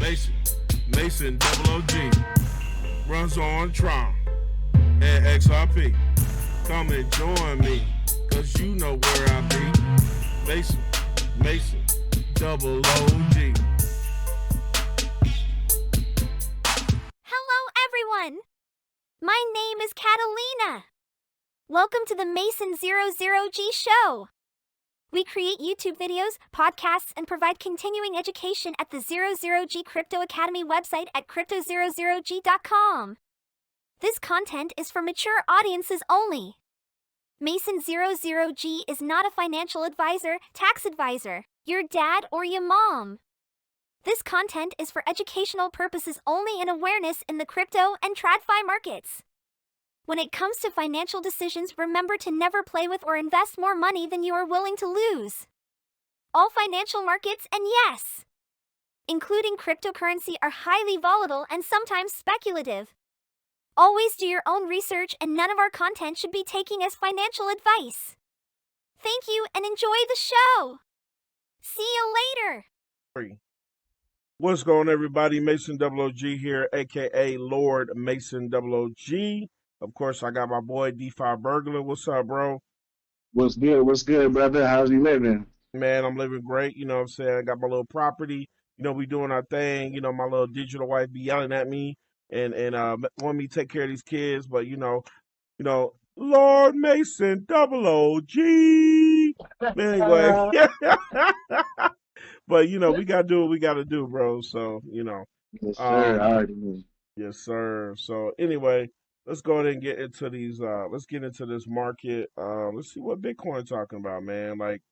Mason, Mason double OG, runs on Tron and XRP. Come and join me, cause you know where I be. Mason, Mason, double OG. Hello, everyone. My name is Catalina. Welcome to the Mason 00G show. We create YouTube videos, podcasts, and provide continuing education at the 00G Crypto Academy website at crypto00g.com. This content is for mature audiences only. Mason 00G is not a financial advisor, tax advisor, your dad, or your mom. This content is for educational purposes only and awareness in the crypto and TradFi markets. When it comes to financial decisions, remember to never play with or invest more money than you are willing to lose. All financial markets, and yes, including cryptocurrency, are highly volatile and sometimes speculative. Always do your own research, and none of our content should be taken as financial advice. Thank you and enjoy the show. See you later. What's going on, everybody? Mason Double OG here, aka Lord Mason Double OG. Of course, I got my boy DeFi Burglar. What's up, bro? What's good? What's good, brother? How's you living? Man, I'm living great. You know what I'm saying? I got my little property. You know, we doing our thing. You know, my little digital wife be yelling at me and want me to take care of these kids. But, you know, Lord Mason Double OG. Anyway. But, you know, we got to do what we got to do, bro. So, you know. Yes, sir. I already knew. Yes, sir. So, anyway, let's go ahead and get into these. Let's get into this market. Let's see what Bitcoin talking about, man. Like,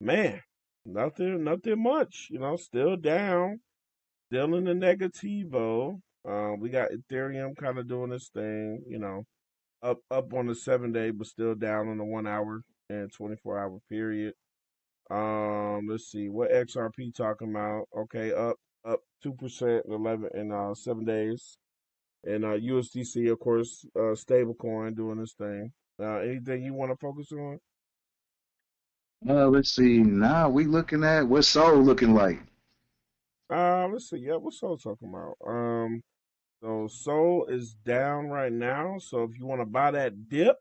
man, nothing much. You know, still down, still in the negativo. We got Ethereum kind of doing this thing. You know, up on the 7-day, but still down on the 1 hour and 24-hour period. Let's see what XRP talking about. Okay, up 2% in 7 days. And USDC, of course, stable coin doing this thing. Anything you want to focus on? Let's see. Now we looking at what's Soul looking like. Let's see. Yeah, what's Soul talking about? So Soul is down right now. So if you want to buy that dip,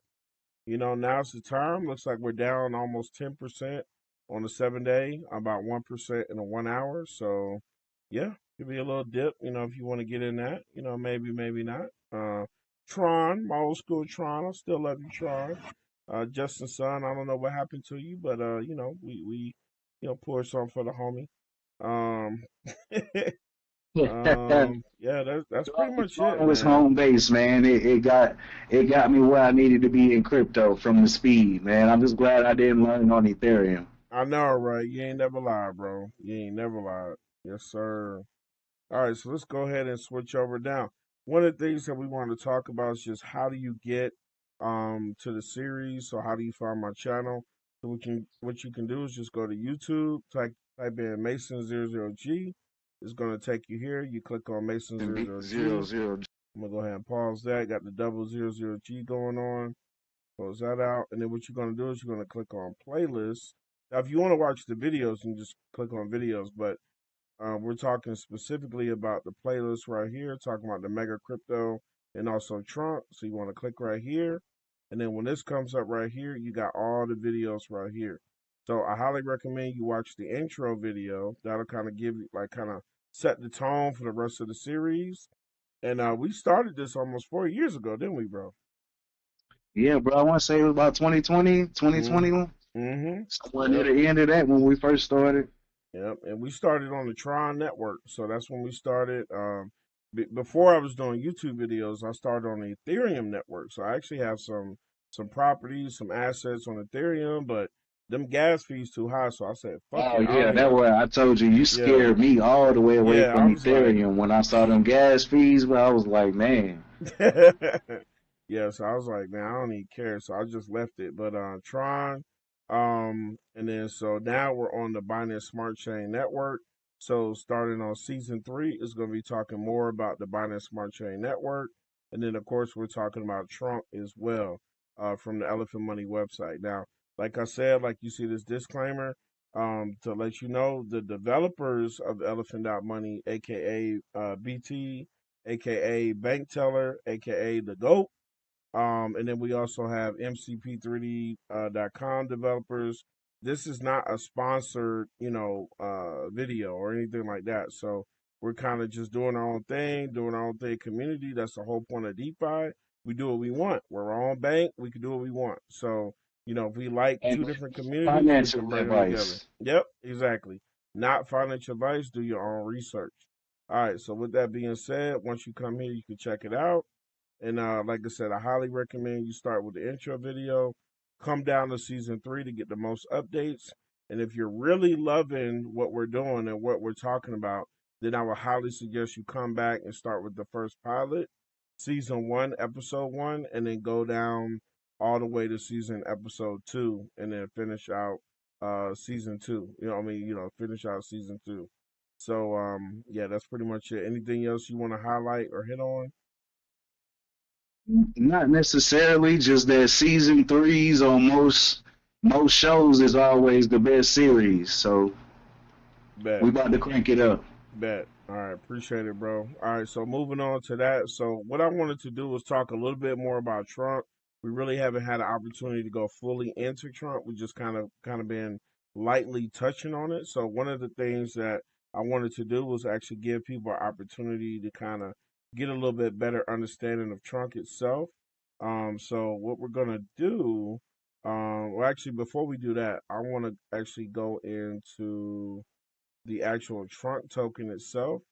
you know, now's the time. Looks like we're down almost 10% on the 7-day, about 1% in the 1 hour. So yeah, could be a little dip, you know, if you want to get in that, you know, maybe not. Tron, my old school Tron, I still love you, Tron. Justin Sun, I don't know what happened to you, but you know, we you know, pour some for the homie. Yeah, that's pretty much it, It was man. home base, man. It got me where I needed to be in crypto from the speed, man. I'm just glad I didn't learn on Ethereum. I know, right? You ain't never lied, bro. You ain't never lied. Yes, sir. All right, so let's go ahead and switch over now. One of the things that we want to talk about is just how do you get to the series. So how do you find my channel? So what you can do is just go to YouTube, type in Mason00G. It's gonna take you here. You click on Mason00G. I'm gonna go ahead and pause that. Got the double 00G going on. Close that out. And then what you're gonna do is you're gonna click on playlist. Now if you want to watch the videos, you can just click on videos, but we're talking specifically about the playlist right here, talking about the Mega Crypto and also Trump. So you want to click right here. And then when this comes up right here, you got all the videos right here. So I highly recommend you watch the intro video. That'll kind of give you, like, kind of set the tone for the rest of the series. And we started this almost 4 years ago, didn't we, bro? Yeah, bro. I want to say it was about 2020, 2021. Mm-hmm. Somewhere near the end of that when we first started. Yep, and we started on the Tron network, so that's when we started. Before I was doing YouTube videos, I started on the Ethereum network. So I actually have some properties, some assets on Ethereum, but them gas fees too high. So I said, "Fuck Oh it, I yeah, don't that's even." why I told you Yeah, scared me all the way away yeah. I from was like, Ethereum when I saw them gas fees. But I was like, man. yeah. So I was like, man, I don't even care. So I just left it. But Tron, and then so now we're on the Binance Smart Chain Network. So starting on season 3, is going to be talking more about the Binance Smart Chain Network, and then of course we're talking about Trump as well, from the Elephantmoney website. Now, like I said, like you see this disclaimer, To let you know, the developers of Elephant.money, aka BT, aka Bank Teller, aka the GOAT. And then we also have MCP3D.com developers. This is not a sponsored, video or anything like that. So we're kind of just doing our own thing. Community. That's the whole point of DeFi. We do what we want. We're our own bank. We can do what we want. So if we like And two different communities, we can financial bring them together. advice. Yep, exactly. Not financial advice. Do your own research. All right. So with that being said, once you come here, you can check it out. And like I said, I highly recommend you start with the intro video, come down to season 3 to get the most updates. And if you're really loving what we're doing and what we're talking about, then I would highly suggest you come back and start with the first pilot, season 1, episode 1, and then go down all the way to season episode 2, and then finish out season 2. Finish out season 2. So yeah, that's pretty much it. Anything else you want to highlight or hit on? Not necessarily, just that season threes on most shows is always the best series. So Bet. we about to crank it up. Bet. All right, appreciate it, bro. All right, so moving on to that. So what I wanted to do was talk a little bit more about Trump. We really haven't had an opportunity to go fully into Trump. We just kind of been lightly touching on it. So one of the things that I wanted to do was actually give people an opportunity to kind of get a little bit better understanding of Trump itself. So what we're gonna do, well, actually, before we do that, I want to actually go into the actual trunk token itself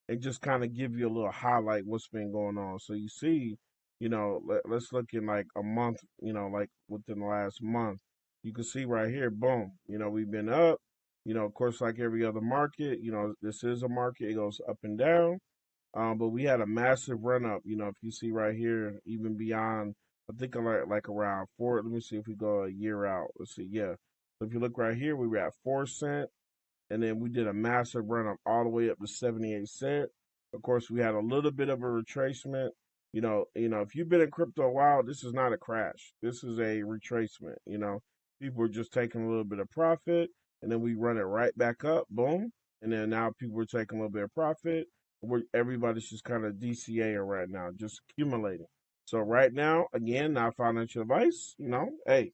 and just kind of give you a little highlight what's been going on. So you see, let's look in like a month, like within the last month, you can see right here, boom, we've been up, of course, like every other market, this is a market, it goes up and down. But we had a massive run up, if you see right here, even beyond, I think like around four, let me see if we go a year out. Let's see, yeah. So if you look right here, we were at 4 cent, and then we did a massive run up all the way up to 78 cent. Of course, we had a little bit of a retracement. If you've been in crypto a while, this is not a crash. This is a retracement. People are just taking a little bit of profit, and then we run it right back up, boom, and then now people are taking a little bit of profit. Everybody's just kind of DCAing right now, just accumulating. So right now, again, not financial advice. Hey,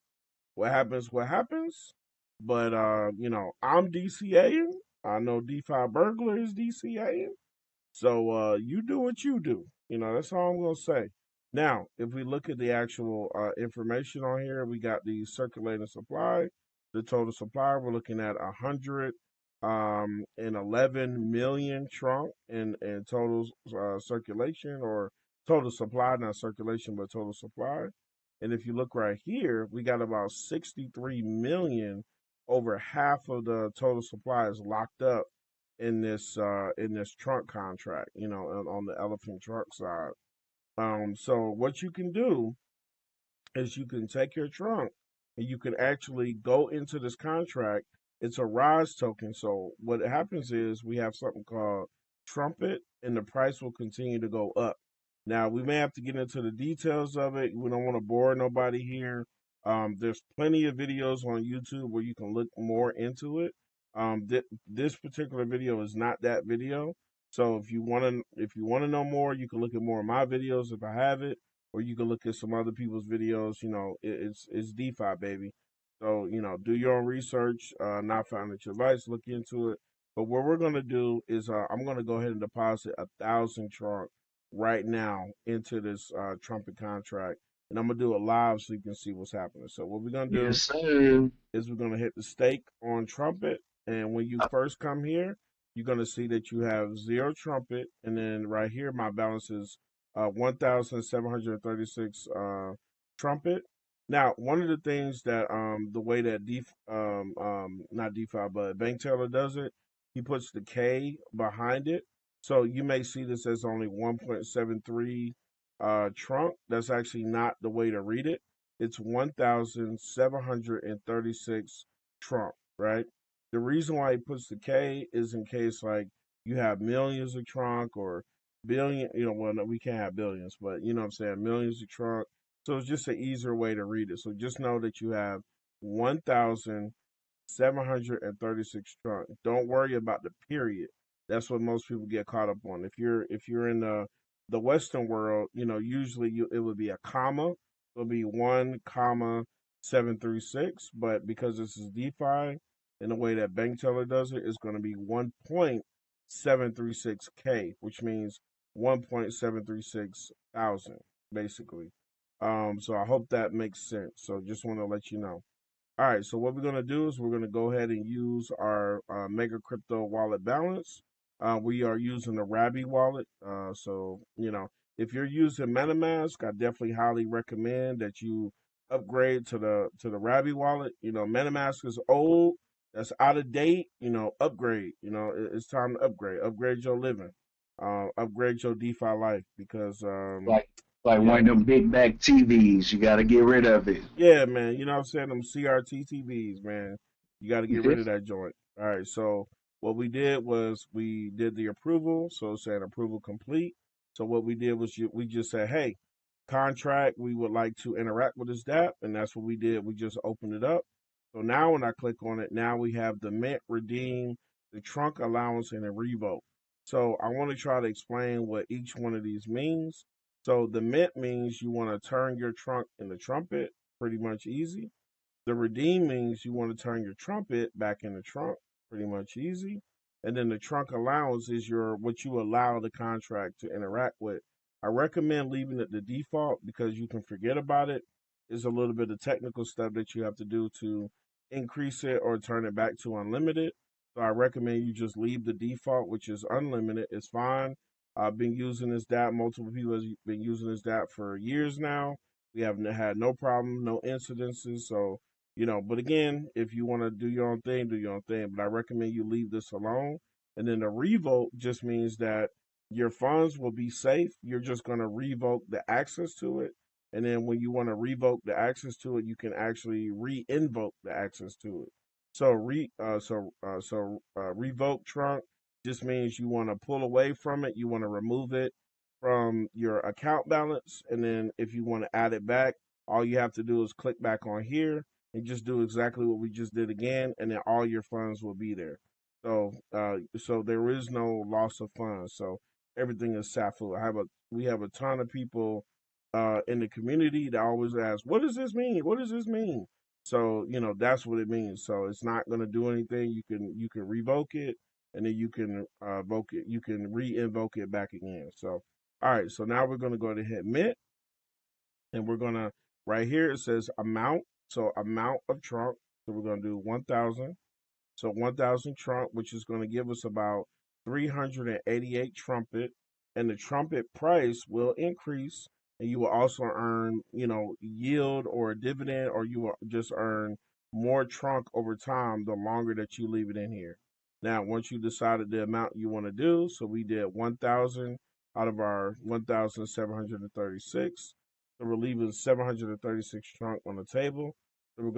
what happens, what happens. But I'm DCAing. I know DeFi Burglar is DCAing. So you do what you do. That's all I'm gonna say. Now, if we look at the actual information on here, we got the circulating supply, the total supply. We're looking at 111 million trunk in total circulation, or total supply, not circulation, but total supply. And if you look right here, we got about 63 million. Over half of the total supply is locked up in this trunk contract, on the elephant trunk side. So what you can do is you can take your trunk and you can actually go into this contract. It's a rise token. So what happens is we have something called Trumpet, and the price will continue to go up. Now we may have to get into the details of it. We don't want to bore nobody here. There's plenty of videos on YouTube where you can look more into it. This particular video is not that video. So if you want to know more, you can look at more of my videos if I have it, or you can look at some other people's videos. It's DeFi, baby. So do your own research. Not financial advice. Look into it. But what we're gonna do is I'm gonna go ahead and deposit 1,000 trunk right now into this Trumpet contract, and I'm gonna do it live so you can see what's happening. So what we're gonna do Yes, sir. is we're gonna hit the stake on Trumpet, and when you first come here, you're gonna see that you have 0 Trumpet, and then right here my balance is 1,736 Trumpet. Now, one of the things that the way that not DeFi but Bank Teller does it, he puts the K behind it. So you may see this as only 1.73 trunk. That's actually not the way to read it. It's 1,736 trunk, right? The reason why he puts the K is in case like you have millions of trunk, or billion, well, no, we can't have billions, but you know what I'm saying, millions of trunk. So it's just an easier way to read it. So just know that you have 1,736 736 trunk. Don't worry about the period. That's what most people get caught up on. If you're in the Western world, usually it would be a comma. It'll be 1,736. But because this is DeFi, and the way that Bank Teller does it, it's going to be 1.736K, which means 1.736 thousand, basically. So I hope that makes sense. So just want to let you know. All right, so what we're going to do is we're going to go ahead and use our Mega Crypto wallet balance. We are using the Rabby wallet. If you're using MetaMask, I definitely highly recommend that you upgrade to the Rabby wallet. MetaMask is old, that's out of date. Upgrade. It's time to upgrade. Upgrade your living. Upgrade your DeFi life because Like like one yeah, of them big back TVs. You got to get rid of it. yeah, man. You know what I'm saying? Them CRT TVs, man. You got to get rid of that joint. All right. So what we did was we did the approval. So it's saying approval complete. So what we did was we just said, hey, contract, we would like to interact with this DApp. And that's what we did. We just opened it up. So now when I click on it, now we have the mint, redeem, the trunk allowance, and a revoke. So I want to try to explain what each one of these means. So the mint means you want to turn your trunk into Trumpet, pretty much easy. The redeem means you want to turn your Trumpet back in the trunk, pretty much easy. And then the trunk allowance is your what you allow the contract to interact with. I recommend leaving it the default because you can forget about it. There's a little bit of technical stuff that you have to do to increase it or turn it back to unlimited. So I recommend you just leave the default, which is unlimited. It's fine. I've been using this DApp. Multiple people have been using this DApp for years now. We have had no problem, no incidences. So but again, if you want to do your own thing, do your own thing. But I recommend you leave this alone. And then the revoke just means that your funds will be safe. You're just going to revoke the access to it. And then when you want to revoke the access to it, you can actually re-invoke the access to it. Revoke trunk just means you want to pull away from it. You want to remove it from your account balance. And then if you want to add it back, all you have to do is click back on here and just do exactly what we just did again, and then all your funds will be there. So there is no loss of funds. So everything is SAFU. We have a ton of people in the community that always ask, "What does this mean? What does this mean?" So that's what it means. So it's not going to do anything. You can revoke it, and then you can invoke it. You can re-invoke it back again. So all right. So now we're going to go to hit mint, and we're gonna right here it says amount. So amount of trunk. So we're gonna do 1,000. So 1,000 trunk, which is gonna give us about 388 trumpet, and the trumpet price will increase, and you will also earn, yield or a dividend, or you will just earn more trunk over time the longer that you leave it in here. Now, once you decided the amount you want to do, so we did 1,000 out of our 1,736. So we're leaving 736 trunk on the table. So we're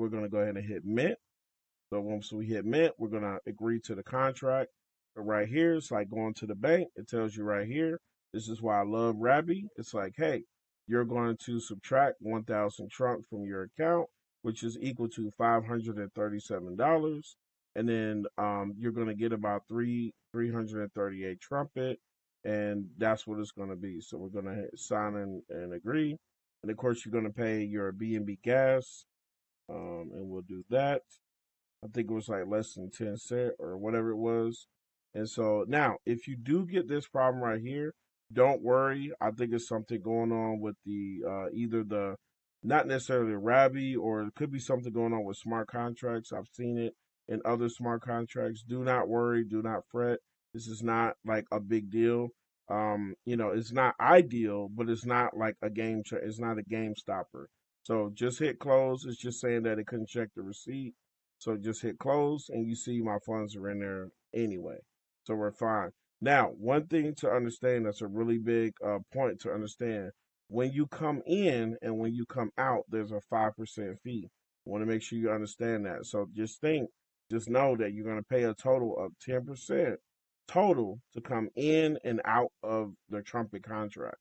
gonna go ahead and hit mint. So once we hit mint, we're gonna agree to the contract. So right here, it's like going to the bank. It tells you right here. This is why I love Rabby. It's like, hey, you're going to subtract 1,000 trunk from your account, which is equal to $537, and then you're gonna get about 338 trumpet, and that's what it's gonna be. So we're gonna hit sign and agree, and of course you're gonna pay your B&B gas, and we'll do that. I think it was like less than 10 cent or whatever it was. And so now, if you do get this problem right here, don't worry. I think it's something going on with the either the not necessarily Rabby, or it could be something going on with smart contracts. I've seen it in other smart contracts. Do not worry. Do not fret. This is not like a big deal. It's not ideal, but it's not like it's not a game stopper. So just hit close. It's just saying that it couldn't check the receipt. So just hit close, and you see my funds are in there anyway. So we're fine. Now, one thing to understand that's a really big point to understand. When you come in and when you come out, there's a 5% fee. I want to make sure you understand that. So just know that you're going to pay a total of 10% total to come in and out of the Trumpet contract.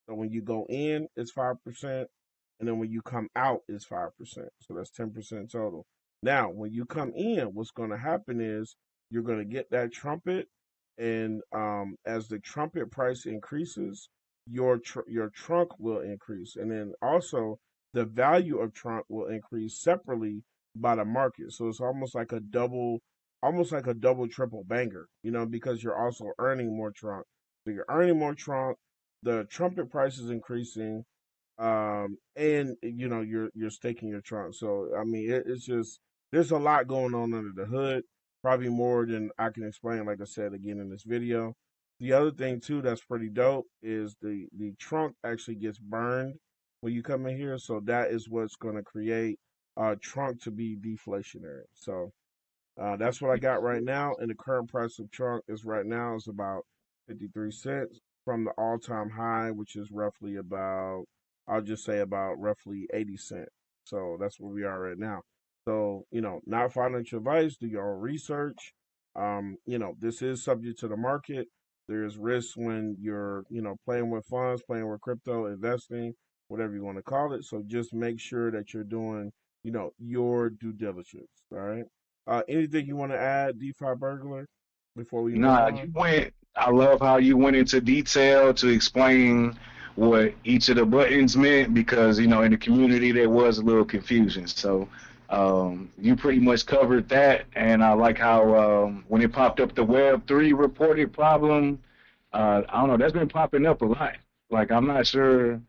So when you go in, it's 5%, and then when you come out, it's 5%. So that's 10% total. Now, when you come in, what's going to happen is you're going to get that trumpet, and as the trumpet price increases, your trunk will increase, and then also the value of trunk will increase separately by the market. So it's almost like a double triple banger, because you're also earning more trunk. So you're earning more trunk, the trumpet price is increasing, and you're staking your trunk. So I mean, it's just there's a lot going on under the hood, probably more than I can explain. Like I said again in this video. The other thing too that's pretty dope is the trunk actually gets burned when you come in here, so that is what's going to create trunk to be deflationary. So that's what I got right now, and the current price of trunk is right now is about 53 cents from the all-time high, which is roughly about, I'll just say about roughly 80 cents. So that's where we are right now. So, not financial advice, do your own research. This is subject to the market. There's risk when you're, playing with funds, playing with crypto, investing, whatever you want to call it. So just make sure that you're doing, your due diligence. All right. Anything you want to add, DeFi Burglar, before we move Nah, on? you went. I love how you went into detail to explain what each of the buttons meant because in the community there was a little confusion. So you pretty much covered that, and I like how when it popped up the Web3 reported problem, I don't know, that's been popping up a lot. Like I'm not sure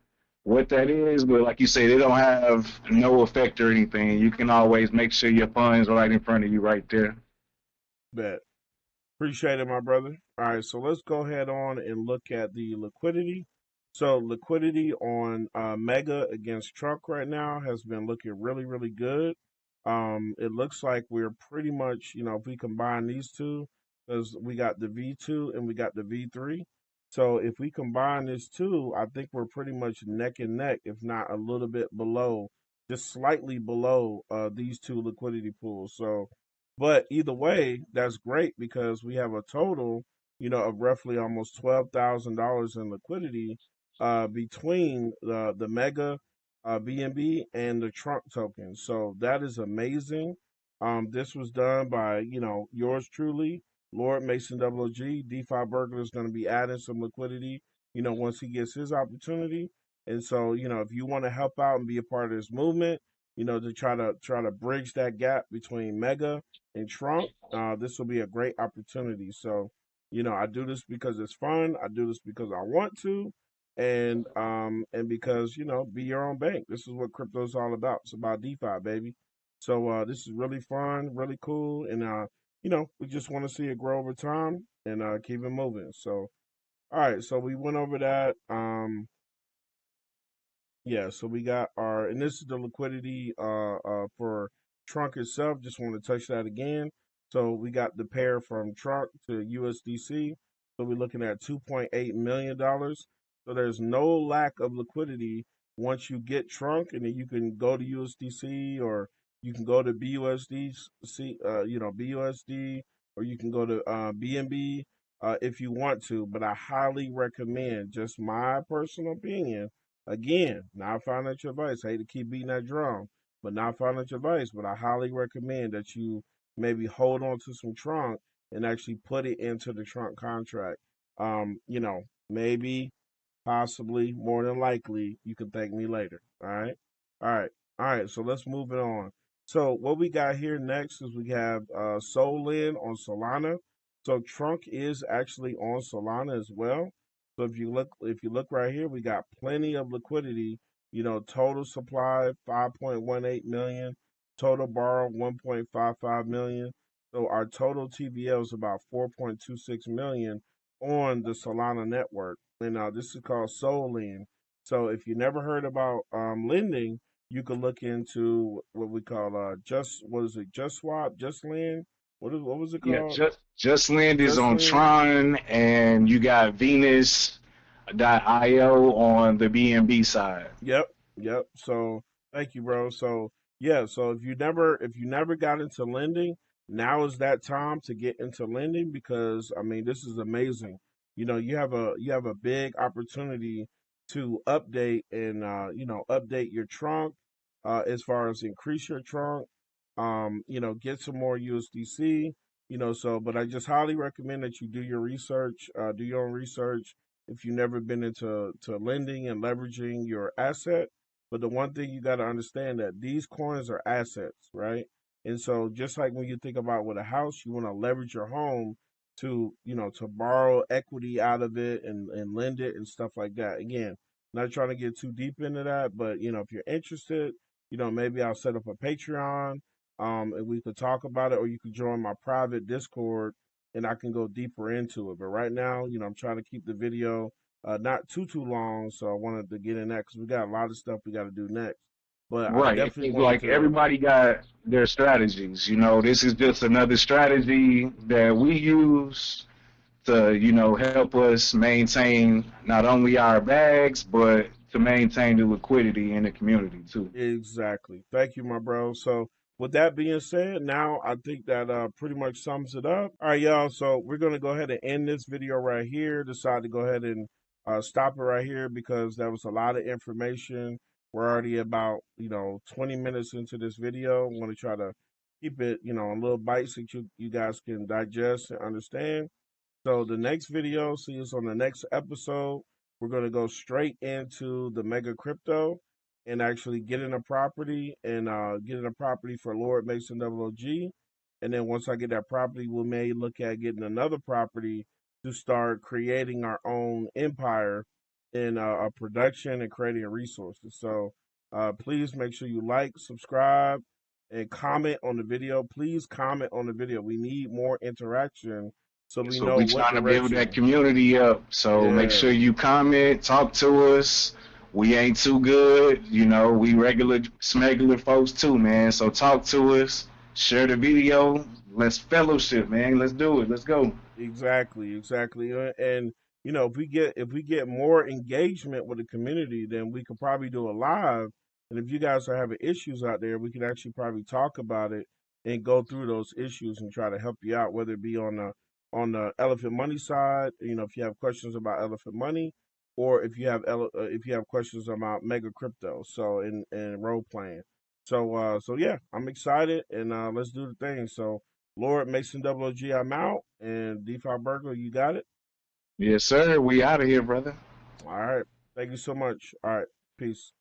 what that is, but like you say, they don't have no effect or anything. You can always make sure your funds are right in front of you right there. Bet. Appreciate it, my brother. All right, so let's go ahead on and look at the liquidity. So liquidity on Mega against Truck right now has been looking really, really good. It looks like we're pretty much, if we combine these two, because we got the V2 and we got the V3. So if we combine these two, I think we're pretty much neck and neck, if not a little bit below, just slightly below these two liquidity pools. So but either way, that's great because we have a total, of roughly almost $12,000 in liquidity between the Mega BNB and the Trump token. So that is amazing. This was done by, yours truly, Lord Mason Double G. DeFi Burglar is going to be adding some liquidity, once he gets his opportunity. And so, if you want to help out and be a part of this movement, to try to bridge that gap between Mega and Trump, this will be a great opportunity. So, I do this because it's fun. I do this because I want to, and because be your own bank. This is what crypto is all about. It's about DeFi, baby. So this is really fun, really cool, and we just want to see it grow over time and keep it moving. So, all right, so we went over that. Yeah, so we got and this is the liquidity for Trunk itself. Just want to touch that again. So we got the pair from Trunk to USDC. So we're looking at $2.8 million. So there's no lack of liquidity once you get Trunk, and then you can go to USDC or you can go to BUSD, BUSD, or you can go to BNB if you want to. But I highly recommend, just my personal opinion. Again, not financial advice. I hate to keep beating that drum, but not financial advice. But I highly recommend that you maybe hold on to some trunk and actually put it into the trunk contract. Maybe, possibly, more than likely, you can thank me later. All right. All right. All right. So let's move it on. So what we got here next is we have Solin on Solana. So Trunk is actually on Solana as well. So if you look right here, we got plenty of liquidity. Total supply 5.18 million, total borrow 1.55 million. So our total TVL is about 4.26 million on the Solana network, and this is called Solin. So if you never heard about lending, you can look into what we call just what is it? Just Swap, Just Lend. What was it Yeah, called? just land is Just on Lend. Tron, and you got Venus.io on the BNB side. Yep, yep. So thank you, bro. So yeah, so if you never got into lending, now is that time to get into lending because I mean this is amazing. You have a big opportunity to update and update your trunk as far as increase your trunk. get some more USDC, so, but I just highly recommend that you do your research, do your own research if you've never been into lending and leveraging your asset. But the one thing you got to understand that these coins are assets, right? And so just like when you think about with a house, you want to leverage your home to, to borrow equity out of it and lend it and stuff like that. Again, not trying to get too deep into that, but if you're interested, maybe I'll set up a Patreon, and we could talk about it, or you could join my private Discord, and I can go deeper into it. But right now, I'm trying to keep the video not too long, so I wanted to get in that because we got a lot of stuff we got to do next. But I Right. definitely It's wanted like to. everybody got their strategies. This is just another strategy that we use to, help us maintain not only our bags, but to maintain the liquidity in the community too. Exactly. Thank you, my bro. So, with that being said, now I think that pretty much sums it up. All right, y'all. So, we're going to go ahead and end this video right here. Decide to go ahead and stop it right here because that was a lot of information. We're already about, 20 minutes into this video. I'm going to try to keep it, a little bites that you guys can digest and understand. So the next video, see us on the next episode. We're going to go straight into the mega crypto and actually getting a property and getting a property for Lord Mason Double OG. And then once I get that property, we may look at getting another property to start creating our own empire in production and creating resources. So please make sure you like, subscribe, and comment on the video. Please comment on the video. We need more interaction so we So know we what trying to build that direction. community up. So make Yeah, sure you comment, talk to us. We ain't too good, we regular smuggler folks too, man. So talk to us, share the video. Let's fellowship, man. Let's do it. Let's go. exactly. And if we get more engagement with the community, then we could probably do a live. And if you guys are having issues out there, we can actually probably talk about it and go through those issues and try to help you out, whether it be on the Elephant Money side. If you have questions about Elephant Money, or if you have questions about Mega Crypto, so in role playing. So yeah, I'm excited, and let's do the thing. So Lord Mason Double OG, I'm out. And DeFi Burglar, you got it? Yes, sir. We out of here, brother. All right. Thank you so much. All right. Peace.